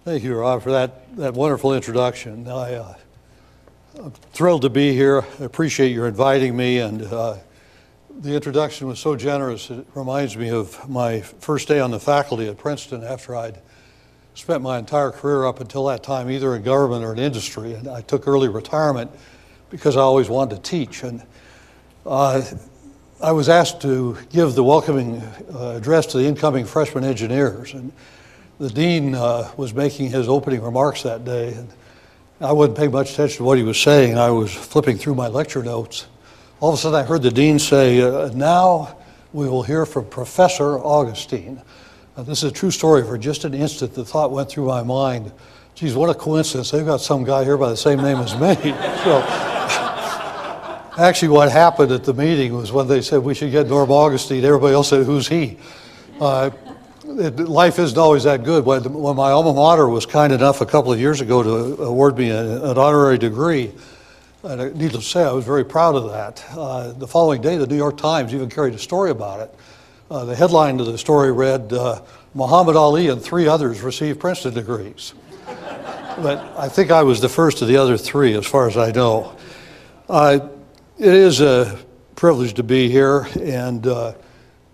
Thank you, Rob, for that wonderful introduction. I'm thrilled to be here. I appreciate your inviting me, and the introduction was so generous. It reminds me of my first day on the faculty at Princeton after I'd spent my entire career up until that time either in government or in industry, and I took early retirement because I always wanted to teach. And I was asked to give the welcoming address to the incoming freshman engineers, and the dean was making his opening remarks that day, and I wasn't paying much attention to what he was saying. I was flipping through my lecture notes. All of a sudden I heard the dean say, now we will hear from Professor Augustine. This is a true story. For just an instant, the thought went through my mind, geez, what a coincidence. They've got some guy here by the same name as me. So, actually what happened at the meeting was when they said we should get Norm Augustine, everybody else said, who's he? Life isn't always that good. When my alma mater was kind enough a couple of years ago to award me an honorary degree, and needless to say, I was very proud of that. The following day, the New York Times even carried a story about it. The headline of the story read, Muhammad Ali and 3 others received Princeton degrees. But I think I was the first of the other 3, as far as I know. It is a privilege to be here and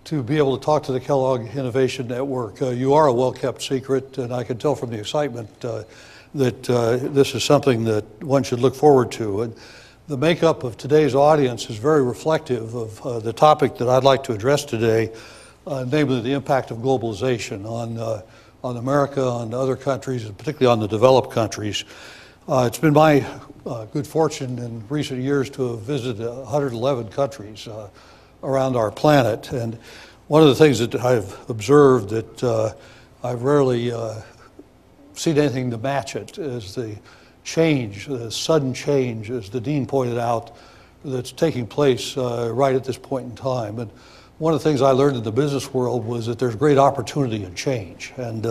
to be able to talk to the Kellogg Innovation Network. You are a well-kept secret, and I can tell from the excitement that this is something that one should look forward to. And the makeup of today's audience is very reflective of the topic that I'd like to address today, namely the impact of globalization on America, on other countries, and particularly on the developed countries. It's been my good fortune in recent years to have visited 111 countries around our planet. And one of the things that I've observed that I've rarely seen anything to match it is the change, the sudden change, as the dean pointed out, that's taking place right at this point in time. And one of the things I learned in the business world was that there's great opportunity in change, and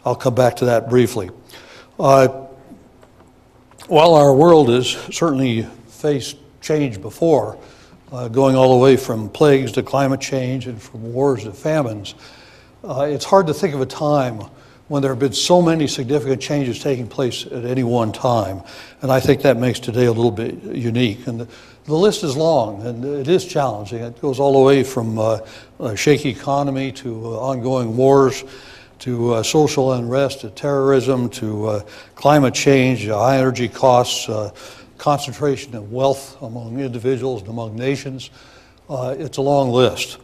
I'll come back to that briefly. While our world has certainly faced change before, going all the way from plagues to climate change and from wars to famines, it's hard to think of a time when there have been so many significant changes taking place at any one time. And I think that makes today a little bit unique. And the list is long, and it is challenging. It goes all the way from a shaky economy to ongoing wars, to social unrest, to terrorism, to climate change, high energy costs, concentration of wealth among individuals and among nations. It's a long list.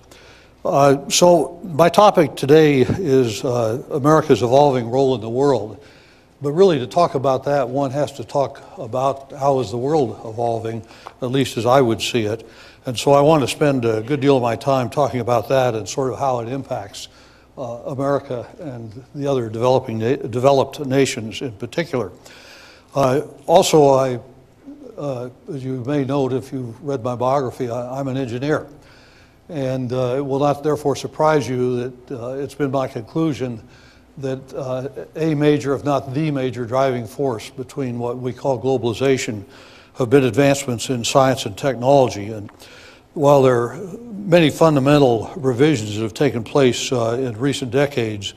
So my topic today is America's evolving role in the world. But really, to talk about that, one has to talk about how is the world evolving, at least as I would see it. And so I want to spend a good deal of my time talking about that and sort of how it impacts America and the other developed nations in particular. Also, as you may note if you've read my biography, I'm an engineer. And it will not therefore surprise you that it's been my conclusion that a major, if not the major, driving force between what we call globalization have been advancements in science and technology. And while there are many fundamental revisions that have taken place in recent decades,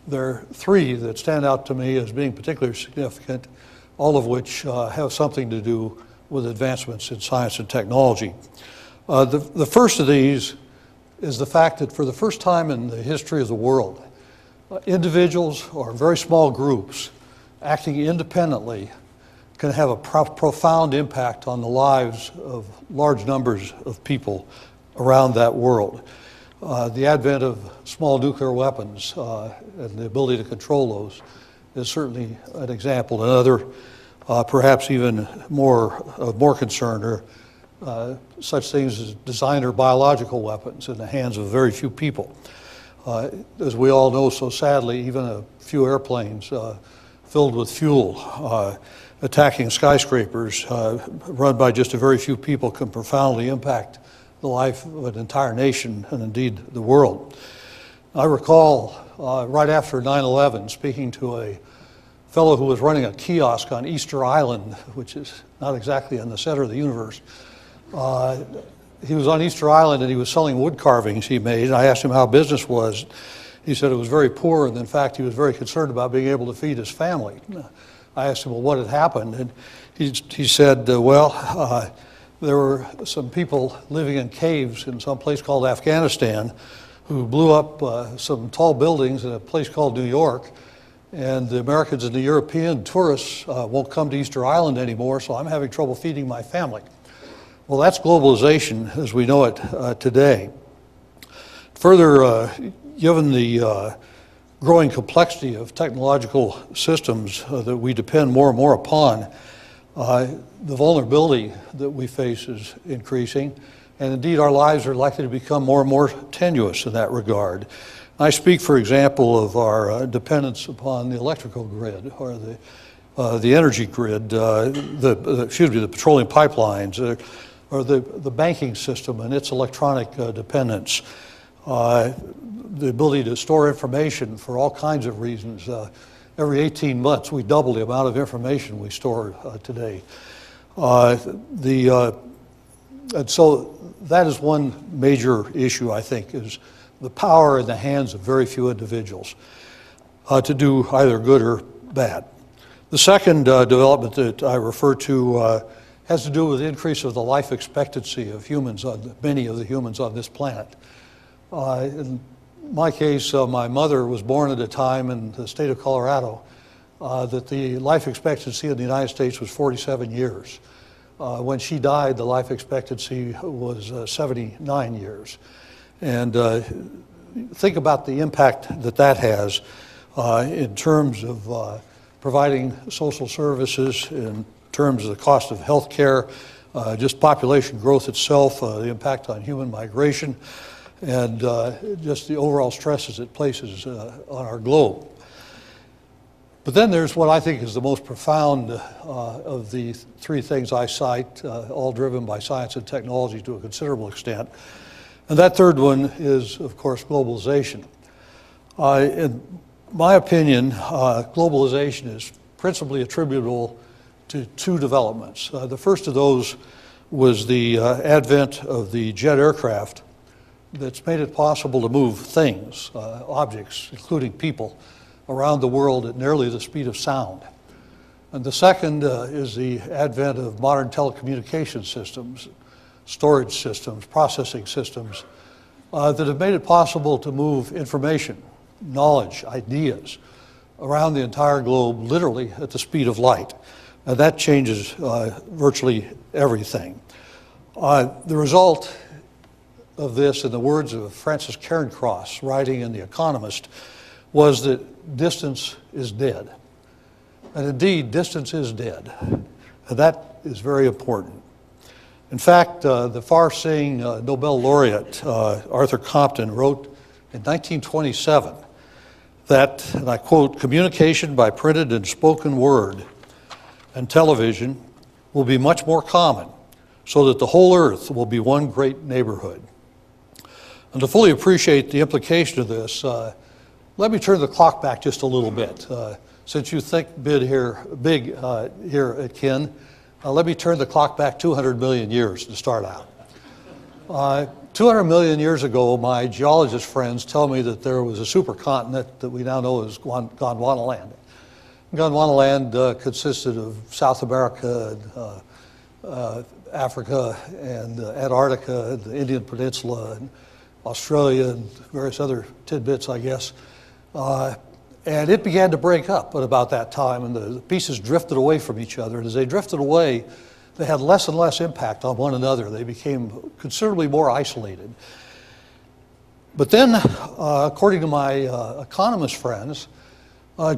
there are 3 that stand out to me as being particularly significant, all of which have something to do with advancements in science and technology. The first of these is the fact that for the first time in the history of the world, individuals or very small groups acting independently can have a profound impact on the lives of large numbers of people around that world. The advent of small nuclear weapons and the ability to control those is certainly an example. Another, perhaps even more concern are such things as designer biological weapons in the hands of very few people. As we all know, so sadly, even a few airplanes filled with fuel attacking skyscrapers run by just a very few people can profoundly impact the life of an entire nation and indeed the world. I recall right after 9/11 speaking to a fellow who was running a kiosk on Easter Island, which is not exactly in the center of the universe. He was on Easter Island and he was selling wood carvings he made. I asked him how business was. He said it was very poor, and in fact, he was very concerned about being able to feed his family. I asked him, well, what had happened? And he said, there were some people living in caves in some place called Afghanistan who blew up some tall buildings in a place called New York, and the Americans and the European tourists won't come to Easter Island anymore, so I'm having trouble feeding my family. Well, that's globalization as we know it today. Further, given the growing complexity of technological systems that we depend more and more upon, the vulnerability that we face is increasing, and indeed our lives are likely to become more and more tenuous in that regard. I speak, for example, of our dependence upon the electrical grid or the energy grid, the petroleum pipelines, or the banking system and its electronic dependence. The ability to store information for all kinds of reasons. Every 18 months, we double the amount of information we store today. And so that is one major issue, I think, is the power in the hands of very few individuals to do either good or bad. The second development that I refer to has to do with the increase of the life expectancy of humans, many of the humans on this planet. In my case, my mother was born at a time in the state of Colorado that the life expectancy in the United States was 47 years. When she died, the life expectancy was 79 years. And think about the impact that that has in terms of providing social services, in terms of the cost of health care, just population growth itself, the impact on human migration, and just the overall stresses it places on our globe. But then there's what I think is the most profound of the three things I cite, all driven by science and technology to a considerable extent. And that third one is, of course, globalization. In my opinion, globalization is principally attributable to two developments. The first of those was the advent of the jet aircraft that's made it possible to move things, objects, including people, around the world at nearly the speed of sound. And the second is the advent of modern telecommunication systems, storage systems, processing systems that have made it possible to move information, knowledge, ideas around the entire globe, literally at the speed of light. And that changes virtually everything. The result of this, in the words of Francis Cairncross, writing in The Economist, was that distance is dead. And indeed, distance is dead. And that is very important. In fact, the far-seeing Nobel laureate Arthur Compton wrote in 1927 that, and I quote, "communication by printed and spoken word and television will be much more common, so that the whole earth will be one great neighborhood." And to fully appreciate the implication of this, let me turn the clock back just a little bit. Since you think big here at Kin, let me turn the clock back 200 million years to start out. 200 million years ago, my geologist friends tell me that there was a supercontinent that we now know as Gondwanaland. Gondwanaland consisted of South America, Africa, and Antarctica, the Indian Peninsula, and Australia, and various other tidbits, I guess. And it began to break up at about that time, and the pieces drifted away from each other. And as they drifted away, they had less and less impact on one another. They became considerably more isolated. But then, according to my economist friends,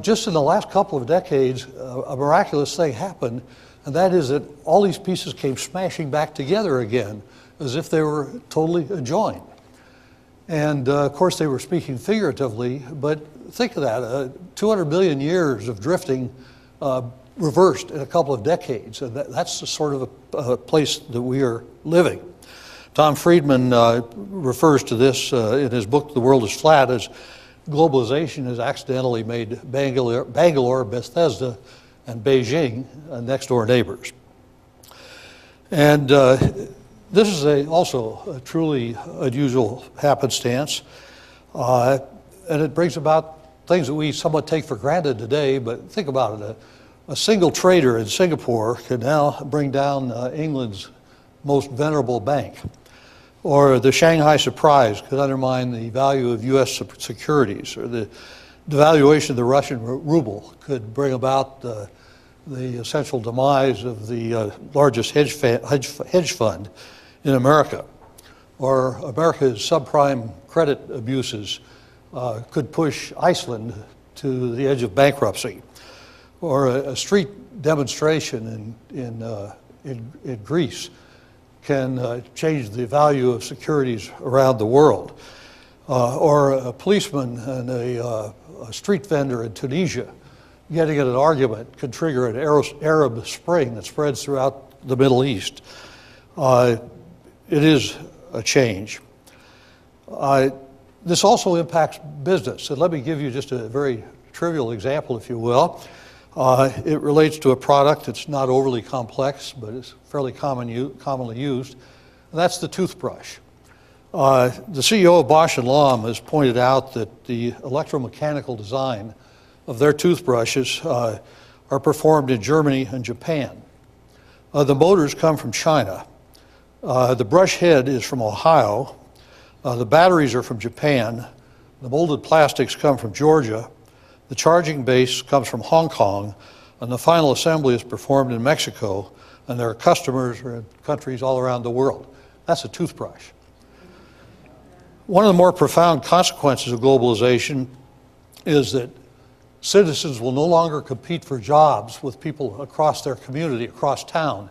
just in the last couple of decades, a miraculous thing happened, and that is that all these pieces came smashing back together again, as if they were totally adjoined. And of course, they were speaking figuratively, but think of that, 200 million years of drifting reversed in a couple of decades. And that's the sort of a place that we are living. Tom Friedman refers to this in his book, The World is Flat, as globalization has accidentally made Bangalore, Bethesda, and Beijing next door neighbors. And this is also a truly unusual happenstance. and it brings about things that we somewhat take for granted today, but think about it. A single trader in Singapore can now bring down England's most venerable bank. Or the Shanghai surprise could undermine the value of U.S. securities, or the devaluation of the Russian ruble could bring about the essential demise of the largest hedge fund in America. Or America's subprime credit abuses could push Iceland to the edge of bankruptcy. Or a street demonstration in Greece can change the value of securities around the world. Or a policeman and a street vendor in Tunisia getting in an argument can trigger an Arab Spring that spreads throughout the Middle East. It is a change. This also impacts business. And let me give you just a very trivial example, if you will. It relates to a product that's not overly complex, but it's fairly commonly used, and that's the toothbrush. The CEO of Bausch & Lomb has pointed out that the electromechanical design of their toothbrushes are performed in Germany and Japan. The motors come from China. The brush head is from Ohio. The batteries are from Japan. The molded plastics come from Georgia. The charging base comes from Hong Kong, and the final assembly is performed in Mexico, and their customers are in countries all around the world. That's a toothbrush. One of the more profound consequences of globalization is that citizens will no longer compete for jobs with people across their community, across town.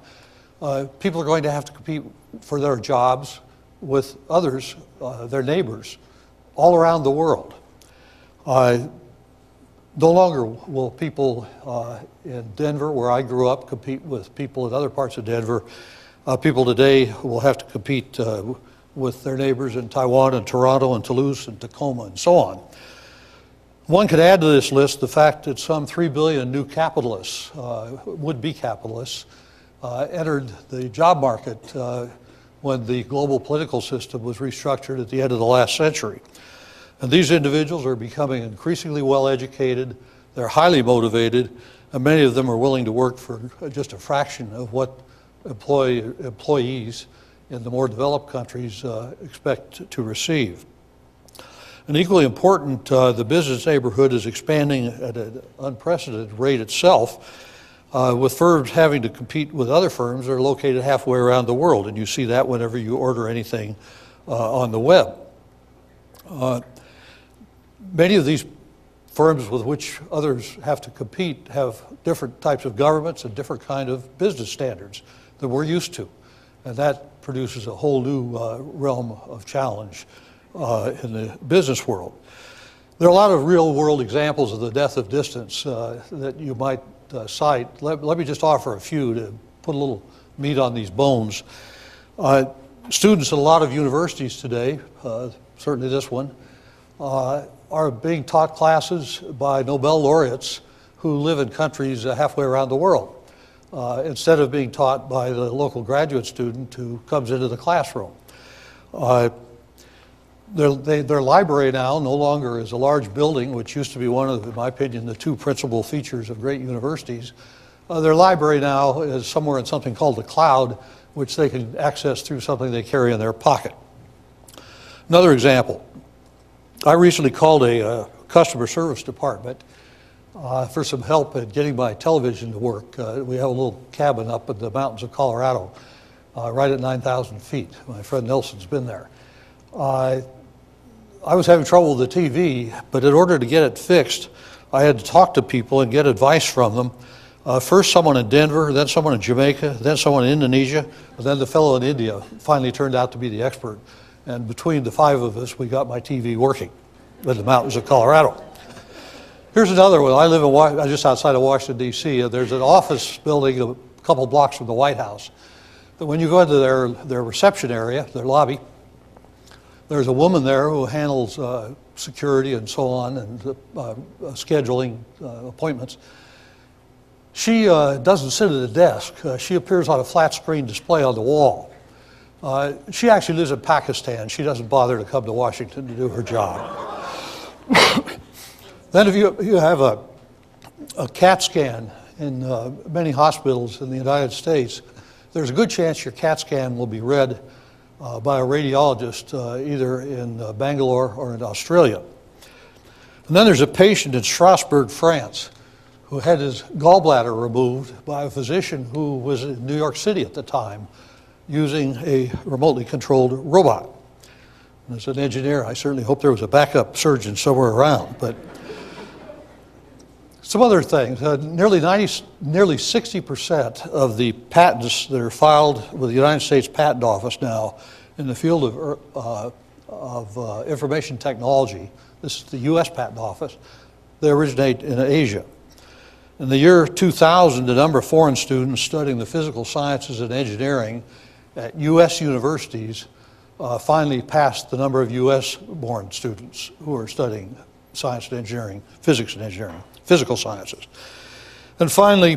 People are going to have to compete for their jobs with others, their neighbors, all around the world. No longer will people in Denver, where I grew up, compete with people in other parts of Denver. People today will have to compete with their neighbors in Taiwan and Toronto and Toulouse and Tacoma and so on. One could add to this list the fact that some 3 billion new capitalists, would-be capitalists, entered the job market when the global political system was restructured at the end of the last century. And these individuals are becoming increasingly well-educated, they're highly motivated, and many of them are willing to work for just a fraction of what employees in the more developed countries expect to receive. And equally important, the business neighborhood is expanding at an unprecedented rate itself, with firms having to compete with other firms that are located halfway around the world, and you see that whenever you order anything on the web. Many of these firms with which others have to compete have different types of governments and different kind of business standards that we're used to. And that produces a whole new realm of challenge in the business world. There are a lot of real world examples of the death of distance that you might cite. Let me just offer a few to put a little meat on these bones. Students at a lot of universities today, certainly this one, are being taught classes by Nobel laureates who live in countries halfway around the world, instead of being taught by the local graduate student who comes into the classroom. Their library now no longer is a large building, which used to be one of, in my opinion, the two principal features of great universities. Their library now is somewhere in something called the cloud, which they can access through something they carry in their pocket. Another example. I recently called a customer service department for some help in getting my television to work. We have a little cabin up in the mountains of Colorado, right at 9,000 feet. My friend Nelson's been there. I was having trouble with the TV, but in order to get it fixed, I had to talk to people and get advice from them. First someone in Denver, then someone in Jamaica, then someone in Indonesia, and then the fellow in India finally turned out to be the expert. And between the 5 of us, we got my TV working in the mountains of Colorado. Here's another one. I live just outside of Washington, D.C. There's an office building a couple blocks from the White House. But when you go into their reception area, their lobby, there's a woman there who handles security and so on, and scheduling appointments. She doesn't sit at a desk. She appears on a flat screen display on the wall. She actually lives in Pakistan. She doesn't bother to come to Washington to do her job. Then if you have a CAT scan in many hospitals in the United States, there's a good chance your CAT scan will be read by a radiologist either in Bangalore or in Australia. And then there's a patient in Strasbourg, France, who had his gallbladder removed by a physician who was in New York City at the time using a remotely controlled robot. And as an engineer, I certainly hope there was a backup surgeon somewhere around. But some other things, nearly 60% of the patents that are filed with the United States Patent Office now in the field of information technology, this is the US Patent Office, they originate in Asia. In the year 2000, the number of foreign students studying the physical sciences and engineering at US universities finally passed the number of US-born students who are studying science and engineering, physics and engineering, physical sciences. And finally,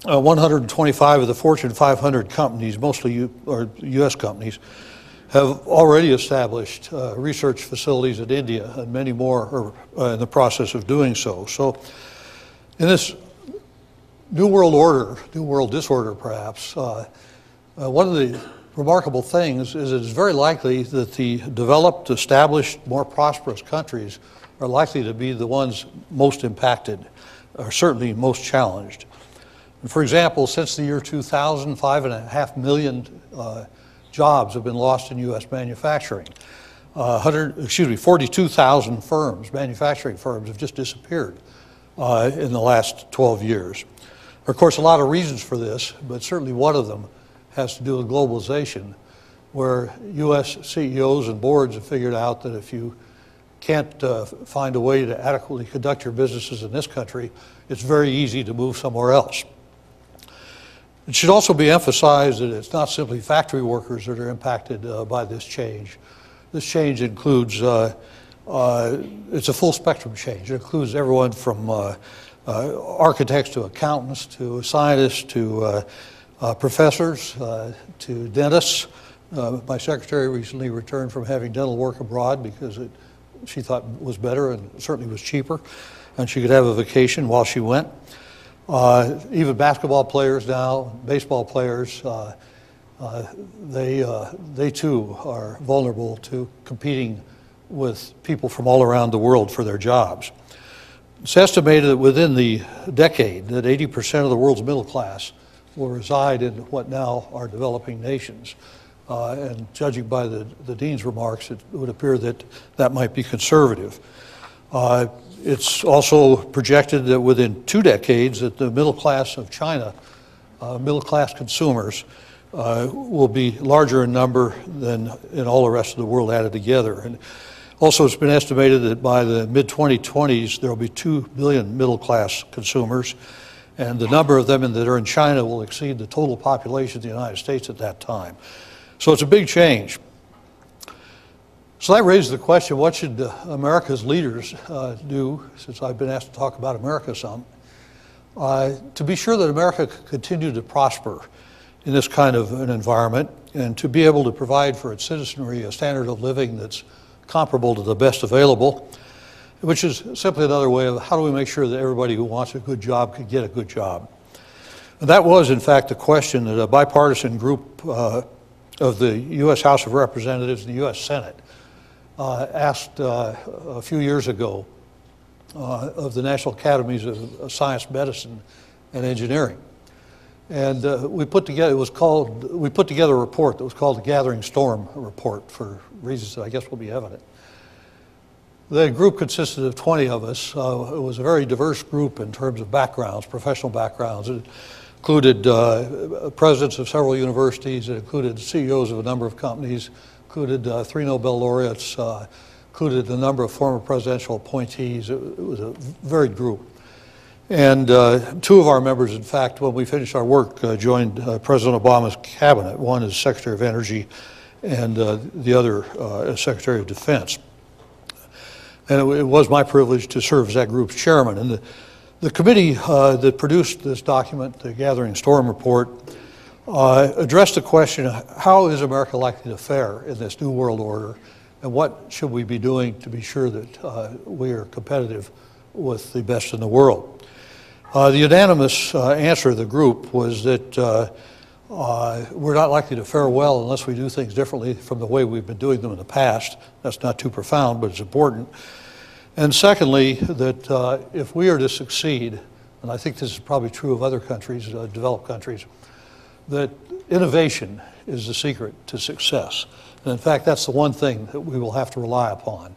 125 of the Fortune 500 companies, mostly US companies, have already established research facilities in India, and many more are in the process of doing so. So in this New World Order, New World Disorder perhaps, one of the remarkable things is it is very likely that the developed, established, more prosperous countries are likely to be the ones most impacted, or certainly most challenged. And for example, since the year 2000, 5.5 million jobs have been lost in US manufacturing. 42,000 firms, manufacturing firms, have just disappeared in the last 12 years. Of course, a lot of reasons for this, but certainly one of them has to do with globalization, where US CEOs and boards have figured out that if you can't find a way to adequately conduct your businesses in this country, it's very easy to move somewhere else. It should also be emphasized that it's not simply factory workers that are impacted by this change. This change includes, it's a full spectrum change. It includes everyone from architects to accountants to scientists to professors to dentists. My secretary recently returned from having dental work abroad because she thought it was better and certainly was cheaper, and she could have a vacation while she went. Even basketball players now, baseball players, they too are vulnerable to competing with people from all around the world for their jobs. It's estimated that within the decade that 80% of the world's middle class will reside in what now are developing nations. And judging by the Dean's remarks, it would appear that that might be conservative. It's also projected that within 2 decades that the middle class of China, middle class consumers, will be larger in number than in all the rest of the world added together. And also it's been estimated that by the mid-2020s there will be 2 billion middle class consumers, and the number of them that are in China will exceed the total population of the United States at that time. So it's a big change. So that raises the question, what should America's leaders do, since I've been asked to talk about America some, to be sure that America can continue to prosper in this kind of an environment and to be able to provide for its citizenry a standard of living that's comparable to the best available, which is simply another way of how do we make sure that everybody who wants a good job can get a good job. And that was, in fact, the question that a bipartisan group of the U.S. House of Representatives and the U.S. Senate asked a few years ago of the National Academies of Science, Medicine, and Engineering. And we put together a report that was called the Gathering Storm Report for reasons that I guess will be evident. The group consisted of 20 of us. It was a very diverse group in terms of backgrounds, professional backgrounds. It included presidents of several universities. It included CEOs of a number of companies. Included 3 Nobel laureates. Included a number of former presidential appointees. It was a varied group. And 2 of our members, in fact, when we finished our work, joined President Obama's cabinet. One is Secretary of Energy and the other as Secretary of Defense. And it was my privilege to serve as that group's chairman. And the committee that produced this document, the Gathering Storm Report, addressed the question, how is America likely to fare in this new world order? and what should we be doing to be sure that we are competitive with the best in the world. The unanimous answer of the group was that we're not likely to fare well unless we do things differently from the way we've been doing them in the past. That's not too profound, but it's important. And secondly, that if we are to succeed, and I think this is probably true of other countries, developed countries, that innovation is the secret to success. And in fact, that's the one thing that we will have to rely upon.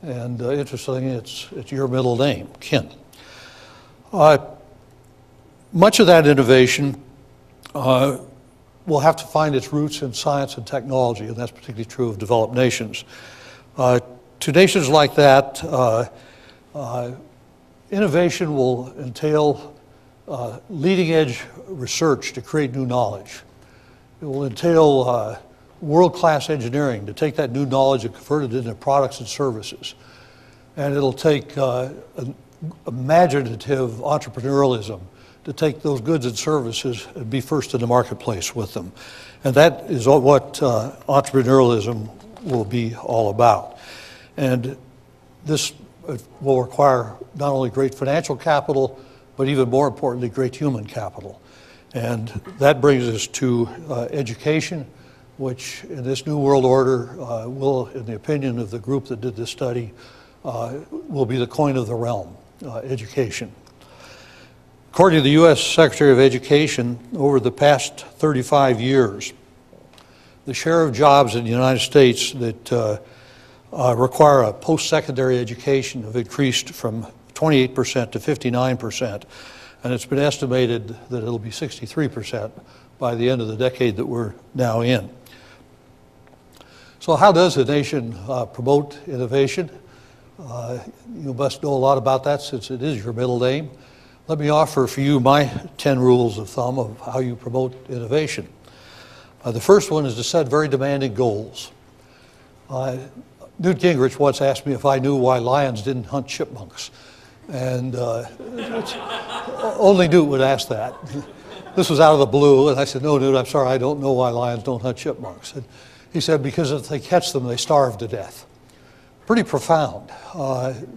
And interestingly, it's your middle name, Kin. Much of that innovation will have to find its roots in science and technology, and that's particularly true of developed nations. To nations like that, innovation will entail leading edge research to create new knowledge. It will entail world-class engineering to take that new knowledge and convert it into products and services. And it'll take imaginative entrepreneurialism to take those goods and services and be first in the marketplace with them. And that is what entrepreneurialism will be all about. And this will require not only great financial capital, but even more importantly, great human capital. And that brings us to education, which in this new world order will, in the opinion of the group that did this study, will be the coin of the realm, education. According to the U.S. Secretary of Education, over the past 35 years, the share of jobs in the United States that require a post-secondary education have increased from 28% to 59%, and it's been estimated that it'll be 63% by the end of the decade that we're now in. So how does a nation promote innovation? You must know a lot about that since it is your middle name. Let me offer for you my 10 rules of thumb of how you promote innovation. The first one is to set very demanding goals. Newt Gingrich once asked me if I knew why lions didn't hunt chipmunks. And only Newt would ask that. This was out of the blue, and I said, no, Newt, I'm sorry, I don't know why lions don't hunt chipmunks. And he said, because if they catch them, they starve to death. Pretty profound.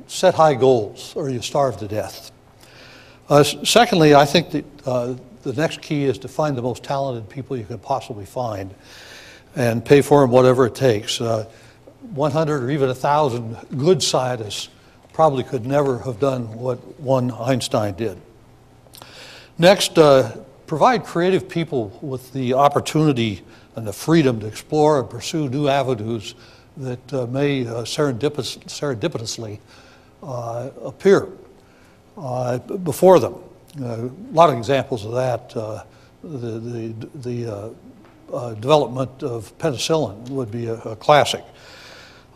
Set high goals, or you starve to death. Secondly, I think that the next key is to find the most talented people you can possibly find and pay for them whatever it takes. 100 or even 1,000 good scientists probably could never have done what one Einstein did. Next, provide creative people with the opportunity and the freedom to explore and pursue new avenues that may serendipitously appear before them. A lot of examples of that. The development of penicillin would be a classic.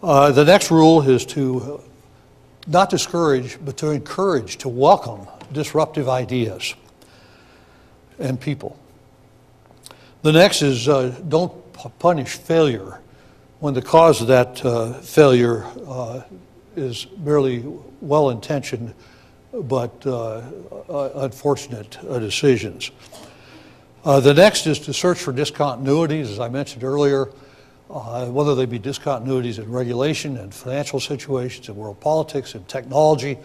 The next rule is to not discourage, but to encourage, to welcome disruptive ideas and people. The next is don't punish failure when the cause of that failure is merely well-intentioned but unfortunate decisions. The next is to search for discontinuities, as I mentioned earlier, whether they be discontinuities in regulation and financial situations, in world politics, and technology,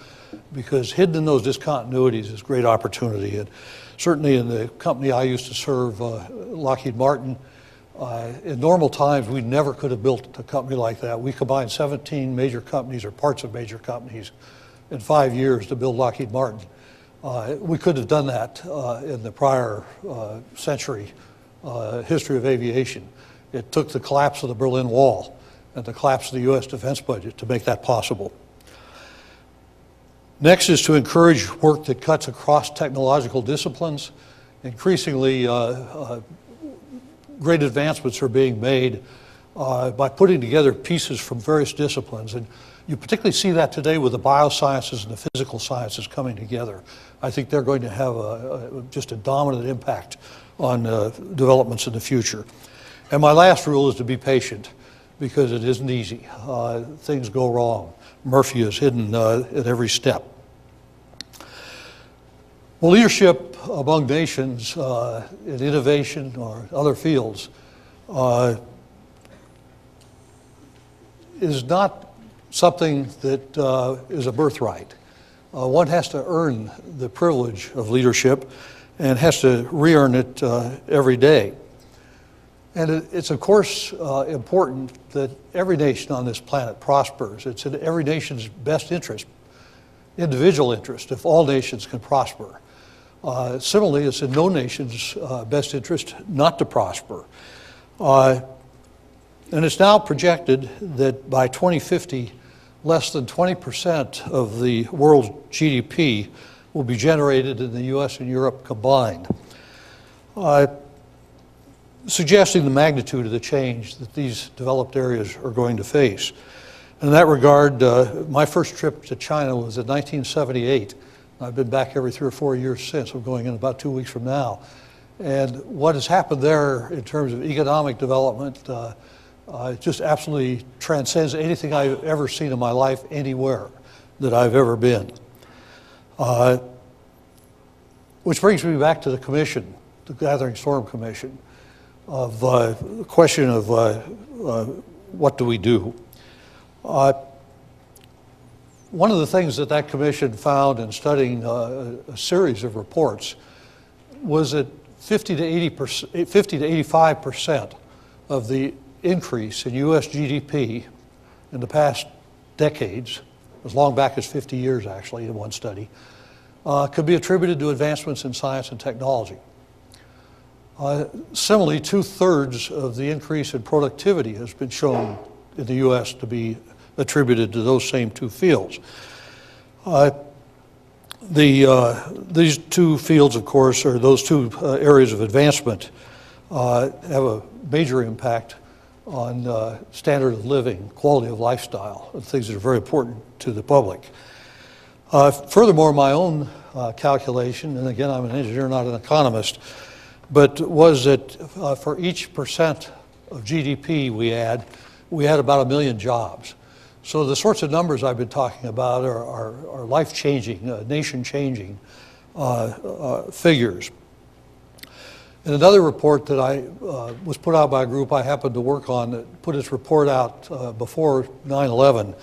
because hidden in those discontinuities is great opportunity. And certainly in the company I used to serve, Lockheed Martin, in normal times, we never could have built a company like that. We combined 17 major companies or parts of major companies in 5 years to build Lockheed Martin. We couldn't have done that in the prior century history of aviation. It took the collapse of the Berlin Wall and the collapse of the U.S. defense budget to make that possible. Next is to encourage work that cuts across technological disciplines. Increasingly, great advancements are being made by putting together pieces from various disciplines. And you particularly see that today with the biosciences and the physical sciences coming together. I think they're going to have just a dominant impact on developments in the future. And my last rule is to be patient, because it isn't easy. Things go wrong. Murphy is hidden at every step. Well, leadership among nations in innovation or other fields is not something that is a birthright. One has to earn the privilege of leadership and has to re-earn it every day. And it's of course important that every nation on this planet prospers. It's in every nation's best interest, individual interest, if all nations can prosper. Similarly, it's in no nation's best interest not to prosper. And it's now projected that by 2050, less than 20% of the world's GDP will be generated in the US and Europe combined, suggesting the magnitude of the change that these developed areas are going to face. In that regard, my first trip to China was in 1978. I've been back every 3 or 4 years since. I'm going in about 2 weeks from now. And what has happened there in terms of economic development just absolutely transcends anything I've ever seen in my life anywhere that I've ever been. Which brings me back to the commission, the Gathering Storm Commission, of the question of what do we do? One of the things that that commission found in studying a series of reports was that 50 to 85% of the increase in US GDP in the past decades, as long back as 50 years actually in one study, could be attributed to advancements in science and technology. Similarly, 2/3 of the increase in productivity has been shown in the US to be attributed to those same two fields. These two fields, of course, or those two areas of advancement have a major impact on standard of living, quality of lifestyle, and things that are very important to the public. Furthermore, my own calculation, and again, I'm an engineer, not an economist, but was that for each percent of GDP we add about 1 million jobs. So the sorts of numbers I've been talking about are life-changing, nation-changing figures. In another report that was put out by a group I happened to work on that put its report out before 9/11, it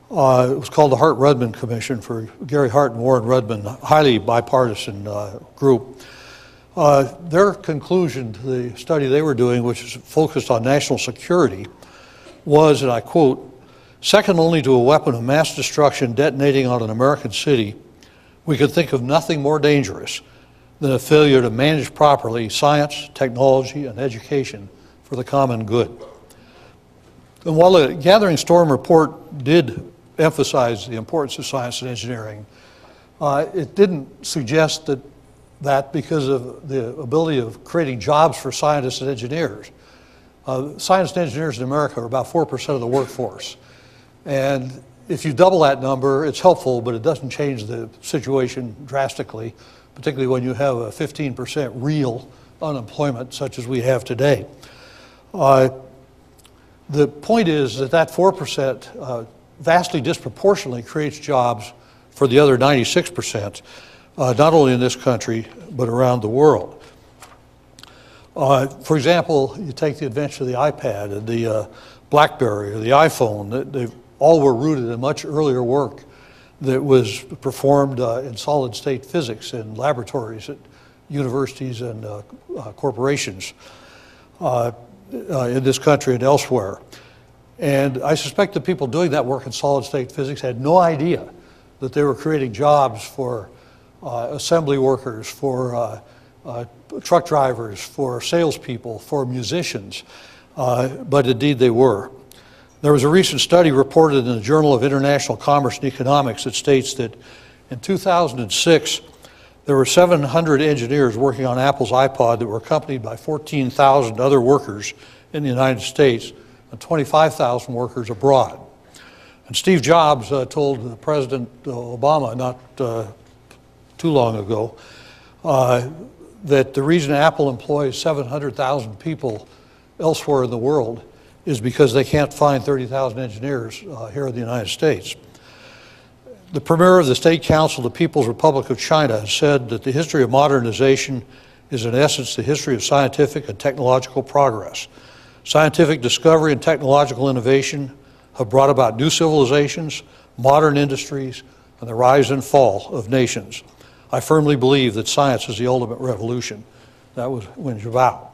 was called the Hart-Rudman Commission for Gary Hart and Warren Rudman, highly bipartisan group. Their conclusion to the study they were doing, which is focused on national security, was, and I quote, "Second only to a weapon of mass destruction detonating on an American city, we could think of nothing more dangerous than a failure to manage properly science, technology, and education for the common good." And while the Gathering Storm report did emphasize the importance of science and engineering, it didn't suggest that because of the ability of creating jobs for scientists and engineers. Scientists and engineers in America are about 4% of the workforce. And if you double that number, it's helpful, but it doesn't change the situation drastically, particularly when you have a 15% real unemployment such as we have today. The point is that 4% vastly disproportionately creates jobs for the other 96%, not only in this country, but around the world. For example, you take the invention of the iPad and the BlackBerry or the iPhone, they all were rooted in much earlier work that was performed in solid state physics in laboratories at universities and corporations in this country and elsewhere. And I suspect the people doing that work in solid state physics had no idea that they were creating jobs for assembly workers, for truck drivers, for salespeople, for musicians, but indeed they were. There was a recent study reported in the Journal of International Commerce and Economics that states that in 2006, there were 700 engineers working on Apple's iPod that were accompanied by 14,000 other workers in the United States and 25,000 workers abroad. And Steve Jobs told President Obama not too long ago that the reason Apple employs 700,000 people elsewhere in the world is because they can't find 30,000 engineers here in the United States. The premier of the State Council of the People's Republic of China has said that the history of modernization is in essence the history of scientific and technological progress. Scientific discovery and technological innovation have brought about new civilizations, modern industries, and the rise and fall of nations. I firmly believe that science is the ultimate revolution. That was Wen Jiabao.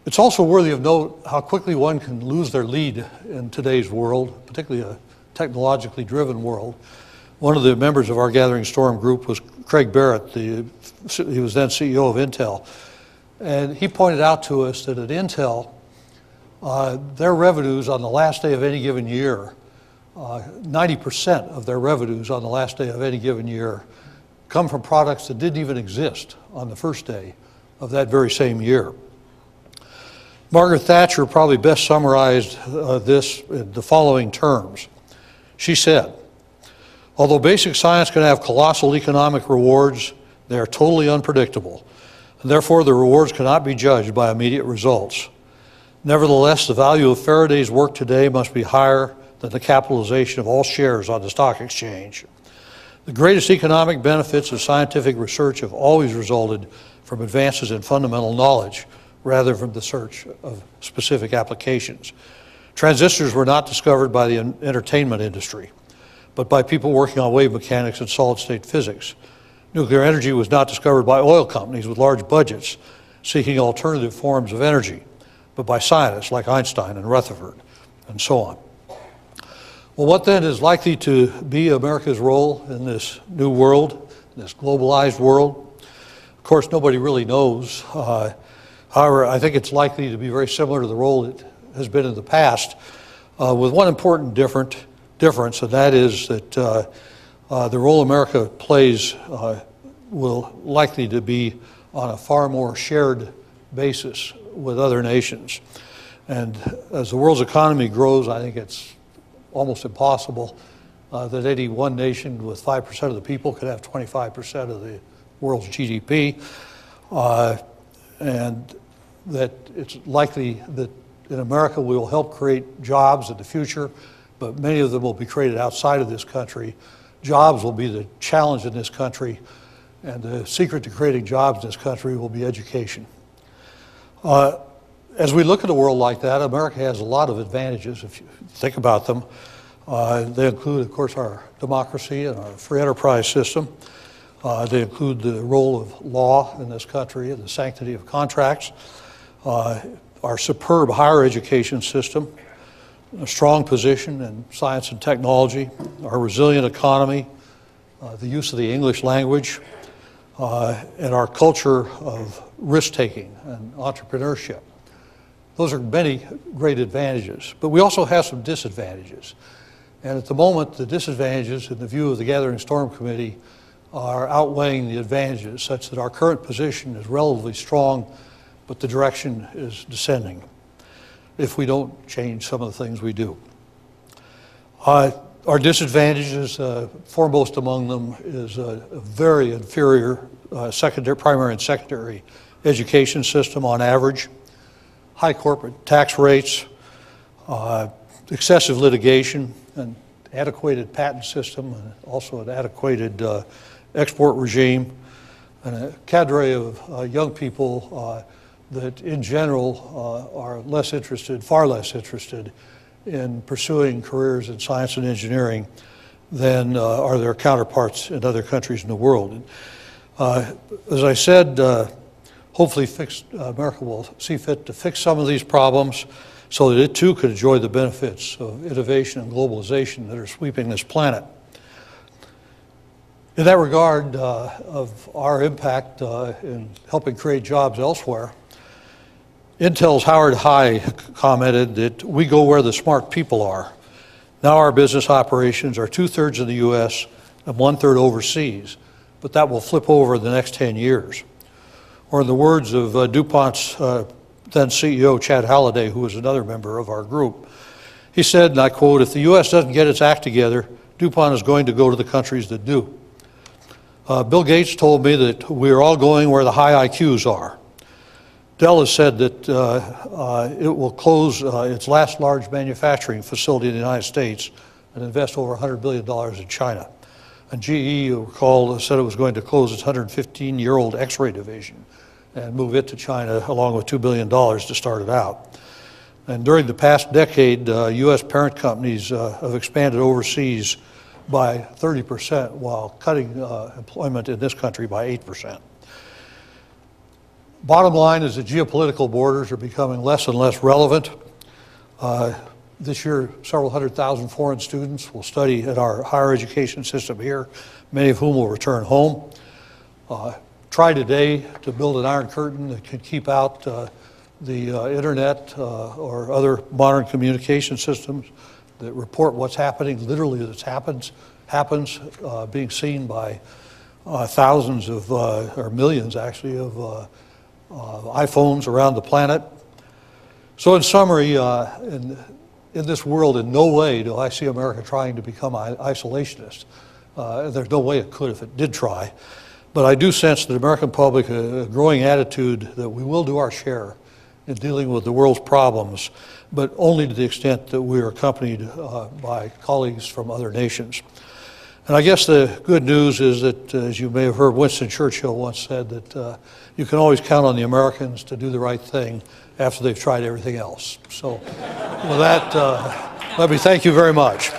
It's also worthy of note how quickly one can lose their lead in today's world, particularly a technologically driven world. One of the members of our Gathering Storm group was Craig Barrett. He was then CEO of Intel. And he pointed out to us that at Intel, their revenues on the last day of any given year, 90% of their revenues on the last day of any given year come from products that didn't even exist on the first day of that very same year. Margaret Thatcher probably best summarized this in the following terms. She said, "Although basic science can have colossal economic rewards, they are totally unpredictable, and therefore the rewards cannot be judged by immediate results. Nevertheless, the value of Faraday's work today must be higher than the capitalization of all shares on the stock exchange. The greatest economic benefits of scientific research have always resulted from advances in fundamental knowledge rather than the search of specific applications. Transistors were not discovered by the entertainment industry, but by people working on wave mechanics and solid-state physics. Nuclear energy was not discovered by oil companies with large budgets seeking alternative forms of energy, but by scientists like Einstein and Rutherford, and so on." Well, what then is likely to be America's role in this new world, this globalized world? Of course, nobody really knows. However, I think it's likely to be very similar to the role it has been in the past, with one important difference, and that is that the role America plays will likely to be on a far more shared basis with other nations. And as the world's economy grows, I think it's almost impossible that any one nation with 5% of the people could have 25% of the world's GDP, and that it's likely that in America we will help create jobs in the future, but many of them will be created outside of this country. Jobs will be the challenge in this country, and the secret to creating jobs in this country will be education. As we look at a world like that, America has a lot of advantages, if you think about them. They include, of course, our democracy and our free enterprise system. They include the role of law in this country and the sanctity of contracts, our superb higher education system, a strong position in science and technology, our resilient economy, the use of the English language, and our culture of risk-taking and entrepreneurship. Those are many great advantages, but we also have some disadvantages. And at the moment, the disadvantages, in the view of the Gathering Storm Committee, are outweighing the advantages, such that our current position is relatively strong, but the direction is descending if we don't change some of the things we do. Our disadvantages, foremost among them, is a very inferior primary and secondary education system on average, high corporate tax rates, excessive litigation, an antiquated patent system, and also an antiquated export regime, and a cadre of young people that in general are far less interested in pursuing careers in science and engineering than are their counterparts in other countries in the world. As I said, hopefully America will see fit to fix some of these problems so that it too could enjoy the benefits of innovation and globalization that are sweeping this planet. In that regard, of our impact in helping create jobs elsewhere, Intel's Howard High commented that we go where the smart people are. Now our business operations are 2/3 in the US and 1/3 overseas, but that will flip over in the next 10 years. Or in the words of DuPont's then CEO, Chad Halliday, who was another member of our group, he said, and I quote, "If the US doesn't get its act together, DuPont is going to go to the countries that do." Bill Gates told me that we are all going where the high IQs are. Dell has said that it will close its last large manufacturing facility in the United States and invest over $100 billion in China. And GE, you recall, said it was going to close its 115-year-old X-ray division and move it to China along with $2 billion to start it out. And during the past decade, U.S. parent companies have expanded overseas by 30% while cutting employment in this country by 8%. Bottom line is that geopolitical borders are becoming less and less relevant. This year, several 100,000 foreign students will study at our higher education system here, many of whom will return home. Try today to build an iron curtain that can keep out the internet or other modern communication systems that report what's happening, literally that happens, being seen by thousands of, or millions actually, of iPhones around the planet. So in summary, in this world, in no way do I see America trying to become isolationist. There's no way it could if it did try. But I do sense that the American public, a growing attitude that we will do our share in dealing with the world's problems, but only to the extent that we are accompanied by colleagues from other nations. And I guess the good news is that, as you may have heard, Winston Churchill once said that you can always count on the Americans to do the right thing after they've tried everything else. So with that, let me thank you very much.